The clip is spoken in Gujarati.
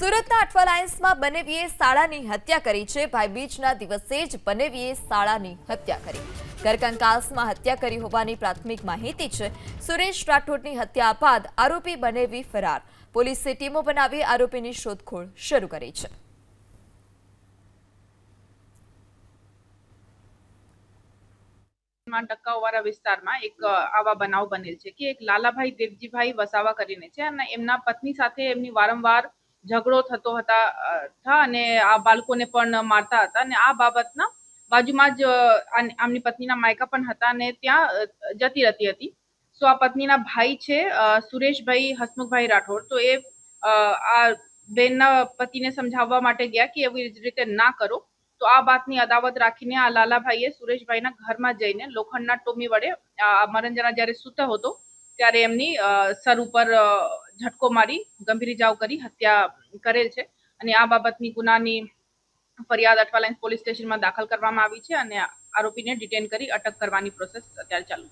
સુરતના અઠવા લાઇન્સમાં બનેવીએ શાળાની હત્યા કરી છે। ભાઈબીજના દિવસે જ બનેવીએ શાળાની હત્યા કરી। ઘરકંકાસમાં હત્યા કરી હોવાની પ્રાથમિક માહિતી છે। સુરેશ રાઠોડની હત્યા બાદ આરોપી બનેવી ફરાર। પોલીસે ટીમો બનાવી આરોપીની શોધખોળ શરૂ કરી છે। ટકાઉવાળા વિસ્તારમાં એક આવા બનાવ બનેલ છે કે એક લાલાભાઈ દેવજીભાઈ વસાવા કરીને છે અને એમના પત્ની સાથે એમની વારંવાર ઝઘડો થતો હતા અને આ બાળકોને પણ મારતા હતા અને આ બાબતના બાજુમાં જ આમની પત્નીના માયકા પણ હતા અને ત્યાં જતી રહેતી હતી। સો આ પત્નીના ભાઈ છે સુરેશભાઈ હસમુખભાઈ રાઠોડ, તો એ આ બેનના પતિને સમજાવવા માટે ગયા કે એવી રીતે ના કરો। તો આ બાતની અદાવત રાખીને આ લાલાભાઈએ સુરેશભાઈના ઘરમાં જઈને લોખંડના ટોમી વડે મરંजना જ્યારે સૂતો હતો ત્યારે એમની સર ઉપર ઝટકો મારી ગંભીર ઇજાઓ કરી હત્યા કરેલ છે અને આ બાબતની ગુનાની ફરિયાદ અઠવા લાઇન્સ પોલીસ સ્ટેશનમાં દાખલ કરવામાં આવી છે અને આરોપીને ડિટેન કરી અટક કરવાની પ્રોસેસ અત્યારે ચાલુ છે।